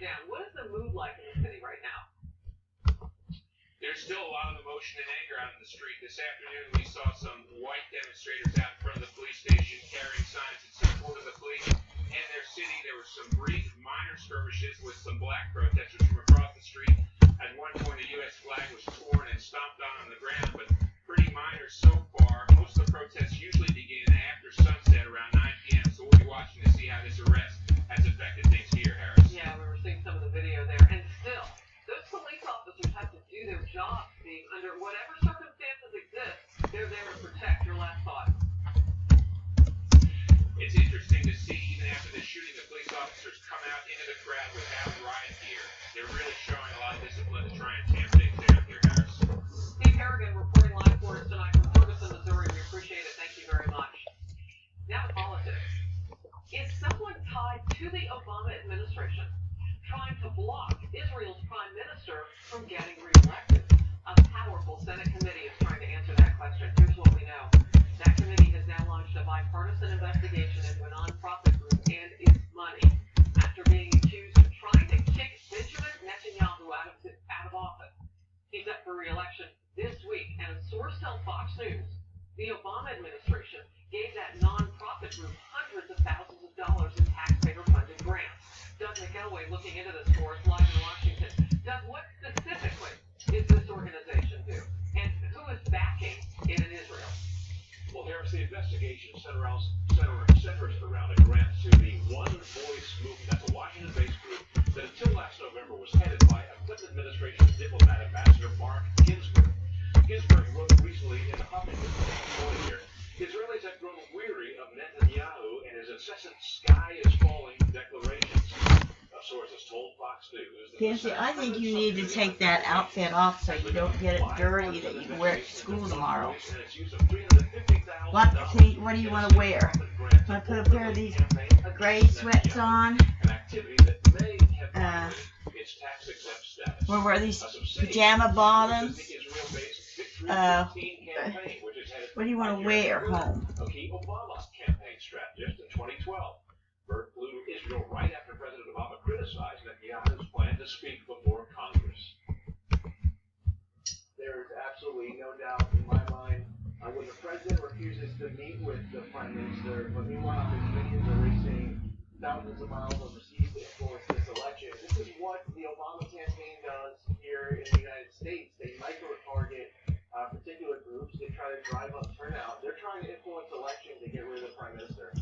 down. What is the mood like in the city right now? There's still a lot of emotion and anger out in the street. This afternoon, we saw some white demonstrators out in front of the police station carrying signs in support of the police and their city. There were some brief minor skirmishes with some black protesters from across the street. At one point, the U.S. flag was torn and stomped on the ground, but pretty minor so far. Most of the protests usually begin after sunset around 9 p.m., so we'll be watching to see how this arrest has affected things here, Harris. Yeah, we were seeing some of the video there, and still, those police officers have to do their jobs, Steve. Under whatever circumstances exist, they're there to protect. Your last thought. It's interesting to see, even after the shooting, the police officers come out into the crowd without riot gear. They're really showing a lot of discipline to try and tamp things down here, Harris. Steve Harrigan reporting live for us tonight from Ferguson, Missouri. We appreciate it. Thank you very much. Now to politics. Is someone tied to the Obama administration trying to block Israel's prime minister from getting reelected? A powerful Senate committee is trying to answer that question. Here's what we know. That committee has now launched a bipartisan investigation into a nonprofit group and its money after being accused of trying to kick Benjamin Netanyahu out of office. He's up for re-election this week, and a source tells Fox News the Obama administration gave that nonprofit group hundreds of thousands of dollars in taxpayer-funded grants. Doug McElway looking into this for us live in Washington. Doug, what specifically is this organization do? And who is backing it in Israel? Well, Harris, the investigation centers around a grant to the One Voice movement. That's a Washington-based group that until last November was headed by a Clinton administration diplomat, Ambassador Mark Ginsburg. Ginsburg wrote recently in the Huffington Post here, Israelis have grown weary of Netanyahu and his incessant sky is falling declarations. A source has told Fox News that Nancy, I think you need to take that outfit off so you don't get it dirty that you can wear it to school tomorrow. What do you want to wear? Want to put a pair of these gray sweats on? We'll wear these pajama bottoms. What do you want to wear home? A key Obama campaign strategist in 2012. Bert flew to Israel right after President Obama criticized Netanyahu's plan to speak before Congress. There is absolutely no doubt in my mind when the president refuses to meet with the prime minister, but meanwhile his minions are racing thousands of miles overseas to influence this election. This is what the Obama campaign does here in the United States. They micro-target particular groups. They try to drive up turnout. They're trying to influence elections to get rid of the prime minister.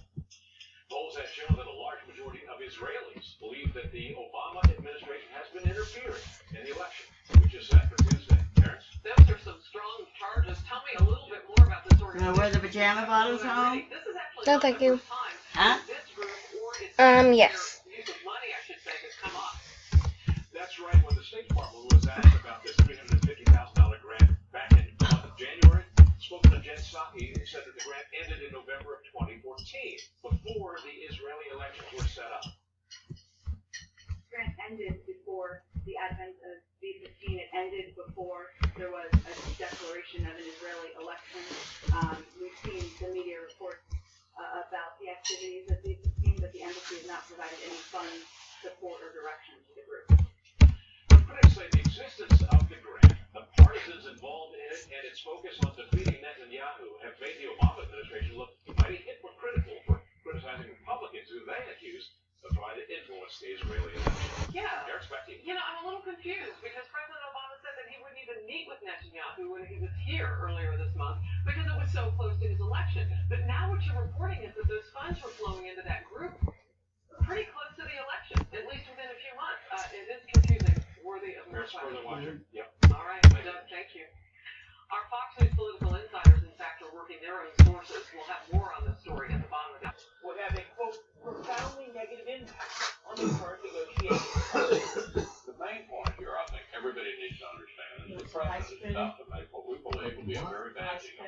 Polls have shown that a large majority of Israelis believe that the Obama administration has been interfering in the election, which is set for Tuesday. Terrence? Those are some strong charges. Tell me a little bit more about this organization. You want to wear the pajama bottoms home? This is actually No, thank you. Huh? This group or its Yes. use of money, I should say, has come up. That's right. When the State Department was asked about this $350,000 grant back in the month of January, spokesman Jen Psaki said that the grant ended in November of 2014, before the Israeli elections were set up. Grant ended before the advent of B-15. It ended before there was a declaration of an Israeli election. We've seen the media reports about the activities of B-15, but the embassy has not provided any funds, support, or direction to the group. Critics say the existence of the grant, the partisans involved in it, and its focus on defeating Netanyahu have made the Obama administration look mighty hypocritical for criticizing Republicans who they accuse of trying to influence the Israeli election. Yeah. They're expecting. I'm a little confused because President Obama said that he wouldn't even meet with Netanyahu when he was here earlier this month because it was so close to his election. But now what you're reporting is that those funds were flowing into that group pretty close to the election, at least within a few months. It is confusing, worthy of more question. Yep. All right, Doug, thank you. Our Fox News political insiders, in fact, are working their own sources. We'll have more on this story at the bottom of that. Would have a, quote, profoundly negative impact on the current negotiations. The main point here, I think everybody needs to understand, is the president is about to make what we believe will be a very bad deal.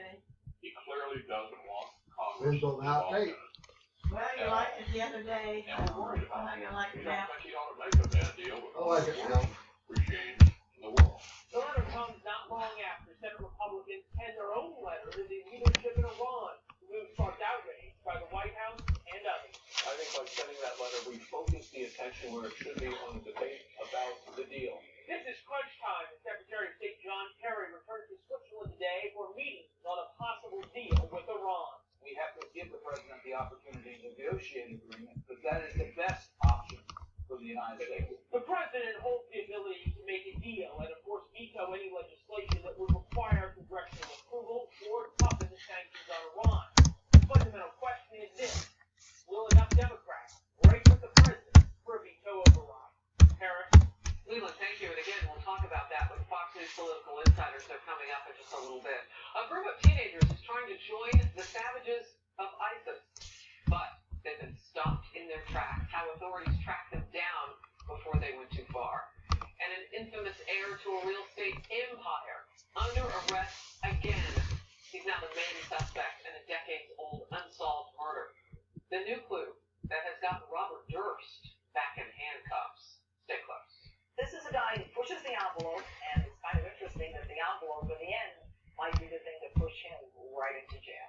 He clearly doesn't want Congress involved in it. Well, you liked it the other day. And we're worried about it. You like it You now? don't think he ought to make a bad deal with I like it now. regimes in the world. The letter comes not long after Senate Republicans penned their own letter to the leadership in Iran, who sparked outrage by the White House and others. I think by sending that letter, we focused the attention where it should be on the debate about the deal. This is crunch time as Secretary of State John Kerry returns to Switzerland today for meetings on a possible deal with Iran. We have to give the president the opportunity to negotiate an agreement, because that is the best option for the United States. The president holds the ability to make a deal and, of course, veto any legislation that would require congressional approval or toughen the sanctions on Iran. The fundamental question is this: will enough Democrats break with the president for a veto override? Harris? Leland, thank you. And again, we'll talk about that with Fox News political insiders. They're coming up in just a little bit. A group of teenagers is trying to join the savages of ISIS, but they've been stopped in their tracks. How authorities tracked them down before they went too far. And an infamous heir to a real estate empire under arrest again. He's now the main suspect in a decades-old unsolved murder. The new clue that has gotten Robert Durst back in handcuffs. Stay close. This is a guy who pushes the envelope, and it's kind of interesting that the envelope in the end might be the thing to push him right into jail.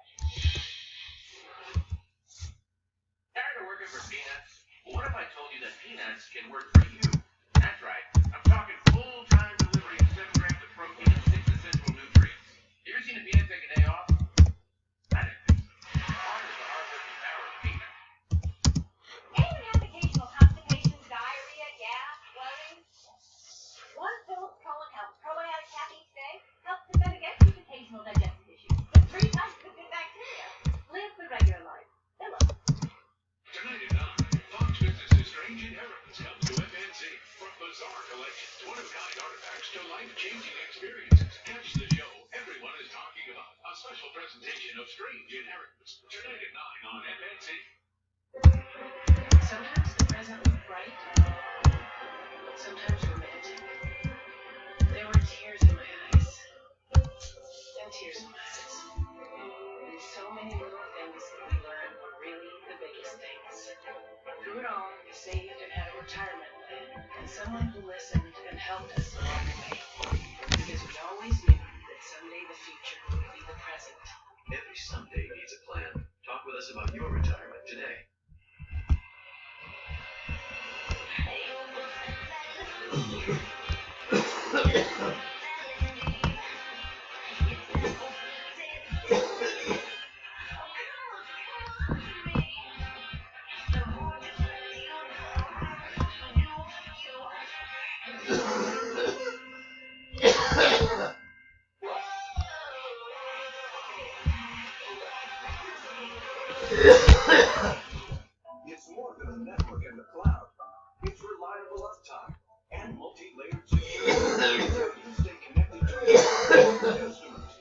Tired of working for peanuts? Well, what if I told you that peanuts can work for you? That's right. I'm talking full-time delivery of 7 grams of protein and 6 essential nutrients. You ever seen a peanut take a day off? I didn't think so. Hard is the hard-working power of peanut. Anyone has occasional constipation, diarrhea, gas, bloating? One pill of colon helps probiotic caffeine today helps defend against these occasional digestive issues. But 3 times the good bacteria. Live the regular life. Philip. Tonight at 9, Fox Business's Strange Inheritance comes to FNZ. From bizarre collections, one-of-a-kind artifacts to life-changing experiences. Catch the show everyone is talking about. A special presentation of Strange Inheritance. Tonight at 9 on FNZ. Sometimes the present looked bright, sometimes romantic. There were tears in my eyes, and tears in my eyes. And so many little things that we learned were really the biggest things. Through it all, we saved and had a retirement plan, and someone who listened and helped us along the way. Because we always knew that someday the future would be the present. Every someday needs a plan. Talk with us about your retirement today. It's more than a network in the cloud. It's reliable uptime and multi-layered security to help you stay connected to your customers.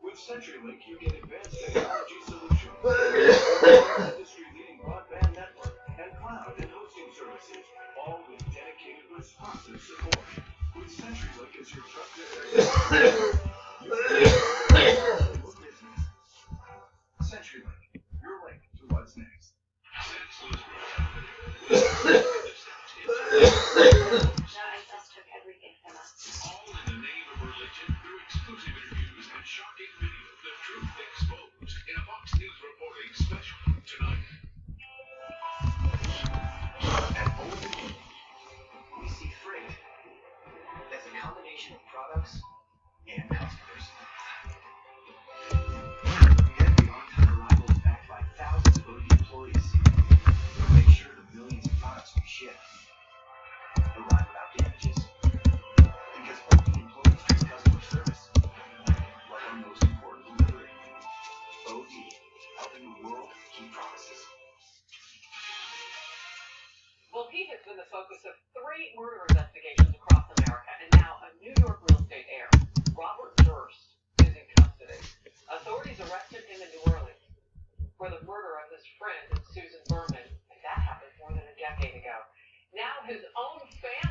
With CenturyLink, you get advanced technology solutions, industry-leading broadband network, and cloud and hosting services, all with dedicated, responsive support. With CenturyLink as your trusted business. CenturyLink, your link to what's next. No, I just took everything from us. All in the name of religion, through exclusive interviews and shocking video, the truth exposed in a Fox News reporting special tonight. At Old we see freight as a combination of products and customers. Every on-time arrival is backed by thousands of OD employees who make sure the millions of products we ship arrive without damages. Because OD employees treat customer service like our most important delivery. OD, helping the world keep promises. Well, he has been the focus of 3 murder investigations across America, and now a New York real estate heir, Robert Durst, is in custody. Authorities arrested him in New Orleans for the murder of his friend, Susan Berman, and that happened more than a decade ago. Now his own family